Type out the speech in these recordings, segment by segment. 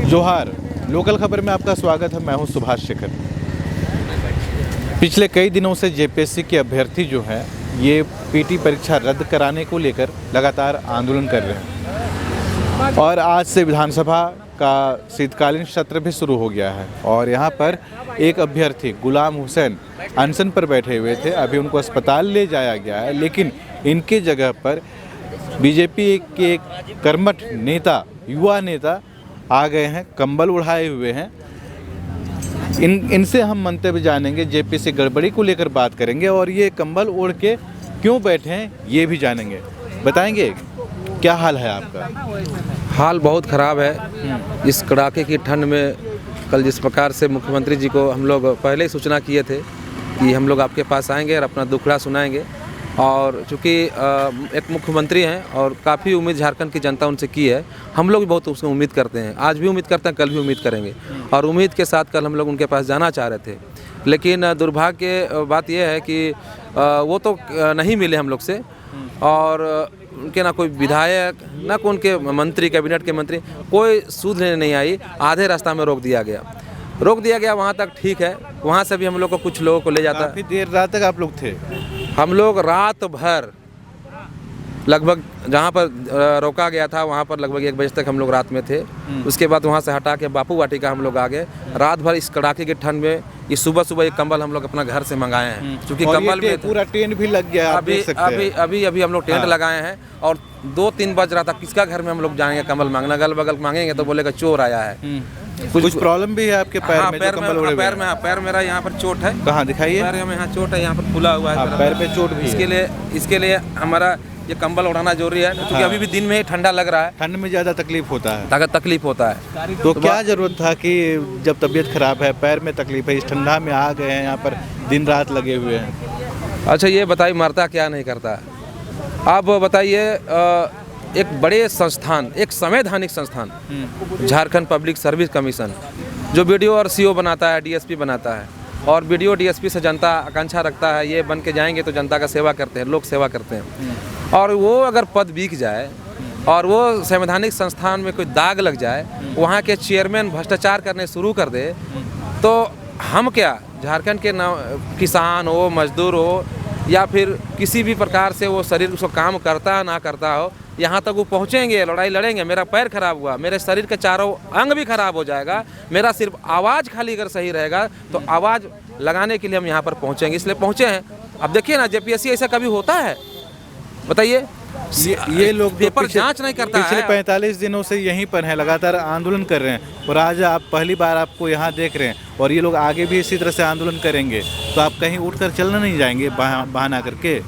जोहार, लोकल खबर में आपका स्वागत है। मैं हूं सुभाष शेखर। पिछले कई दिनों से जेपीएससी के अभ्यर्थी जो हैं ये पीटी परीक्षा रद्द कराने को लेकर लगातार आंदोलन कर रहे हैं और आज से विधानसभा का शीतकालीन सत्र भी शुरू हो गया है और यहाँ पर एक अभ्यर्थी गुलाम हुसैन अनशन पर बैठे हुए थे। अभी उनको अस्पताल ले जाया गया है, लेकिन इनकी जगह पर बीजेपी के एक कर्मठ नेता, युवा नेता आ गए हैं, कंबल उड़ाए हुए हैं। इनसे हम मंतव्य जानेंगे, जेपीएससी गड़बड़ी को लेकर बात करेंगे और ये कंबल ओढ़ के क्यों बैठे हैं ये भी जानेंगे। बताएंगे क्या हाल है आपका? हाल बहुत ख़राब है। इस कड़ाके की ठंड में कल जिस प्रकार से मुख्यमंत्री जी को हम लोग पहले ही सूचना किए थे कि हम लोग आपके पास आएंगे और अपना दुखड़ा सुनाएंगे, और चूँकि एक मुख्यमंत्री हैं और काफ़ी उम्मीद झारखंड की जनता उनसे की है, हम लोग भी बहुत उससे उम्मीद करते हैं। आज भी उम्मीद करते हैं, कल भी उम्मीद करेंगे और उम्मीद के साथ कल हम लोग उनके पास जाना चाह रहे थे, लेकिन दुर्भाग्य की बात यह है कि वो तो नहीं मिले हम लोग से, और उनके ना कोई विधायक ना कोई उनके मंत्री, कैबिनेट के मंत्री, कोई सूद लेने नहीं आई। आधे रास्ता में रोक दिया गया। वहाँ तक ठीक है, वहाँ से भी हम लोग को कुछ लोगों को ले जाता। काफ़ी देर रात तक आप लोग थे? हम लोग रात भर लगभग जहाँ पर रोका गया था वहाँ पर लगभग 1 बजे तक हम लोग रात में थे। उसके बाद वहाँ से हटा के बापू वाटिका हम लोग आ गए। रात भर इस कड़ाके की ठंड में ये सुबह ये कंबल हम लोग अपना घर से मंगाए हैं, क्योंकि कंबल में पूरा टेंट भी लग गया। अभी हम लोग टेंट लगाए हैं और 2-3 बज रहा था। किसका घर में हम लोग जाएंगे कंबल मांगना? अगल बगल मांगेंगे तो बोलेगा चोर आया है। कुछ प्रॉब्लम भी है आपके पैर में? पैर मेरा यहाँ पर चोट है। कहाँ दिखाइए? पैर में यहाँ चोट है, यहाँ पर फूला हुआ है। पैर पे चोट भी इसके लिए हमारा ये कंबल उड़ाना जरूरी है, क्योंकि अभी भी दिन में ही ठंडा लग रहा है। ठंड में ज़्यादा तकलीफ होता है। तो क्या ज़रूरत था कि जब तबीयत खराब है, पैर में तकलीफ है, इस ठंडा में आ गए हैं, यहाँ पर दिन रात लगे हुए हैं? अच्छा ये बताइए, मरता क्या नहीं करता? आप बताइए, एक बड़े संस्थान, एक संवैधानिक संस्थान झारखंड पब्लिक सर्विस कमीशन, जो बीडीओ और सीओ बनाता है, डीएसपी बनाता है, और बीडीओ डीएसपी से जनता आकांक्षा रखता है ये बन के जाएंगे तो जनता का सेवा करते हैं, लोक सेवा करते हैं, और वो अगर पद बिक जाए और वो संवैधानिक संस्थान में कोई दाग लग जाए, वहाँ के चेयरमैन भ्रष्टाचार करने शुरू कर दे, तो हम क्या, झारखंड के किसान हो, मजदूर हो, या फिर किसी भी प्रकार से वो शरीर उसको काम करता ना करता हो, यहाँ तक वो पहुँचेंगे, लड़ाई लड़ेंगे। मेरा पैर खराब हुआ, मेरे शरीर के चारों अंग भी खराब हो जाएगा, मेरा सिर्फ आवाज़ खाली अगर सही रहेगा तो आवाज़ लगाने के लिए हम यहाँ पर पहुँचेंगे, इसलिए पहुँचे हैं। अब देखिए ना, जेपीएससी ऐसा कभी होता है? बताइए। ये लोग पेपर जांच नहीं करता है। पिछले 45 दिनों से यहीं पर हैं, लगातार आंदोलन कर रहे हैं, और आज आप पहली बार आपको यहाँ देख रहे हैं, और ये लोग आगे भी इसी तरह से आंदोलन करेंगे, तो आप कहीं उठकर चलना नहीं जाएंगे बहाना करके?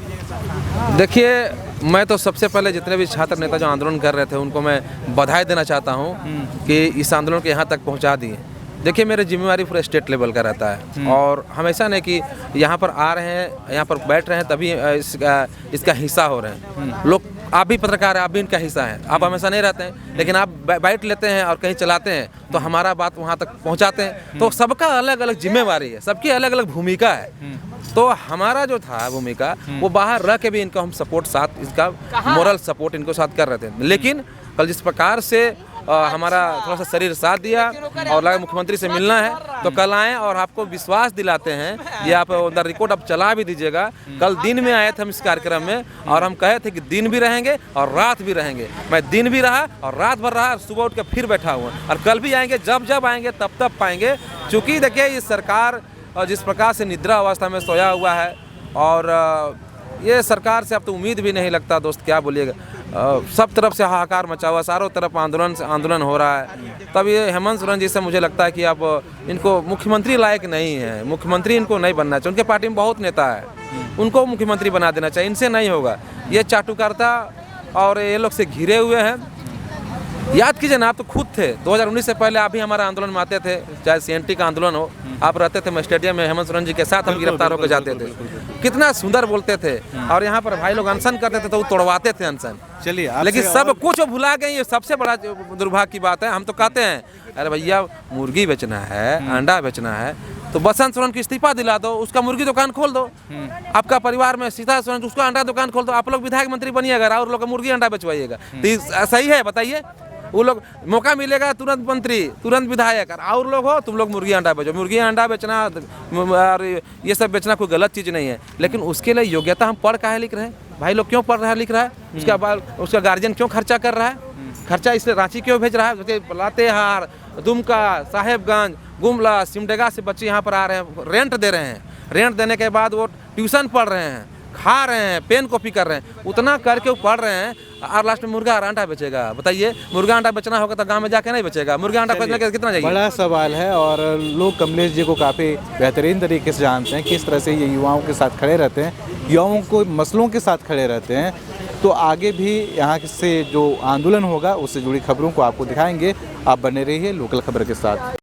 देखिए, मैं तो सबसे पहले जितने भी छात्र नेता जो आंदोलन कर रहे थे उनको मैं बधाई देना चाहता हूँ कि इस आंदोलन को यहाँ तक पहुँचा दिए। देखिए, मेरी जिम्मेवारी पूरे स्टेट लेवल का रहता है, और हमेशा नहीं कि यहाँ पर आ रहे हैं, यहाँ पर बैठ रहे हैं तभी इसका हिस्सा हो रहे हैं लोग। आप भी पत्रकार हैं, आप भी इनका हिस्सा हैं। आप हमेशा नहीं रहते हैं, लेकिन आप बैठ लेते हैं और कहीं चलाते हैं तो हमारा बात वहाँ तक पहुँचाते हैं। तो सबका अलग अलग जिम्मेवारी है, सबकी अलग अलग भूमिका है। तो हमारा जो था भूमिका, वो बाहर रह के भी इनको हम सपोर्ट साथ, इसका मोरल सपोर्ट इनको साथ कर रहे थे। लेकिन कल जिस प्रकार से हमारा थोड़ा सा शरीर साथ दिया और लगा मुख्यमंत्री से मिलना है, तो कल आएँ और आपको विश्वास दिलाते हैं, ये आप अंदर रिकॉर्ड आप चला भी दीजिएगा। कल दिन में आए थे हम इस कार्यक्रम में, और हम कहे थे कि दिन भी रहेंगे और रात भी रहेंगे। मैं दिन भी रहा और रात भर रहा, सुबह उठ के फिर बैठा हुआ, और कल भी आएंगे। जब आएंगे तब पाएंगे, क्योंकि देखिए ये सरकार जिस प्रकार से निद्रा अवस्था में सोया हुआ है, और ये सरकार से अब तो उम्मीद भी नहीं लगता दोस्त, क्या बोलिएगा। सब तरफ से हाहाकार मचा हुआ, चारों तरफ आंदोलन हो रहा है। तब ये हेमंत सोरेन जी से मुझे लगता है कि अब इनको मुख्यमंत्री लायक नहीं है, मुख्यमंत्री इनको नहीं बनना चाहिए। उनके पार्टी में बहुत नेता है, उनको मुख्यमंत्री बना देना चाहिए, इनसे नहीं होगा। ये चाटुकारिता और ये लोग से घिरे हुए हैं। याद कीजिए ना, आप तो खुद थे 2019 से पहले, आप भी हमारे आंदोलन में आते थे, चाहे सीएनटी का आंदोलन हो, आप रहते थे। मैं स्टेडियम में हेमंत सोरेन जी के साथ हम गिरफ्तार होकर जाते थे। कितना सुंदर बोलते थे, और यहाँ पर भाई लोग अनशन करते थे तो वो तोड़वाते थे अनशन। चलिए, लेकिन सब कुछ भुला गए। ये सबसे बड़ा दुर्भाग्य की बात है। हम तो कहते हैं, अरे भैया मुर्गी बेचना है, अंडा बेचना है, तो बसंत सोरेन की इस्तीफा दिला दो, उसका मुर्गी दुकान खोल दो। आपका परिवार में सीता सोरेन, उसका अंडा दुकान खोल दो। आप लोग विधायक मंत्री बनिएगा और लोग मुर्गी अंडा बेचवाइएगा, तो सही है? बताइए। वो लोग मौका मिलेगा तुरंत मंत्री, तुरंत विधायक। और लोग हो तुम लोग मुर्गी अंडा बेचो, मुर्गी अंडा बेचना और ये सब बेचना कोई गलत चीज़ नहीं है, लेकिन उसके लिए योग्यता हम पढ़ काहे लिख रहे हैं? भाई लोग क्यों पढ़ रहा है लिख रहा है? उसके बाद उसका गार्जियन क्यों खर्चा कर रहा है? खर्चा इसलिए रांची क्यों भेज रहा है? लातेहार, दुमका, साहेबगंज, गुमला, सिमडेगा से बच्चे यहाँ पर आ रहे हैं, रेंट दे रहे हैं। रेंट देने के बाद वो ट्यूशन पढ़ रहे हैं, खा रहे हैं, पेन कॉपी कर रहे हैं, उतना करके वो पढ़ रहे हैं और लास्ट में मुर्गा और अंडा बेचेगा। बताइए, मुर्गा अंडा बेचना होगा तो गांव में जाके नहीं बेचेगा? मुर्गा अंडा बेचने के कितना चाहिए? बड़ा सवाल है और लोग कमलेश जी को काफ़ी बेहतरीन तरीके से जानते हैं, किस तरह से ये युवाओं के साथ खड़े रहते हैं, युवाओं को मसलों के साथ खड़े रहते हैं। तो आगे भी यहाँ से जो आंदोलन होगा उससे जुड़ी खबरों को आपको दिखाएंगे। आप बने रहिए लोकल खबर के साथ।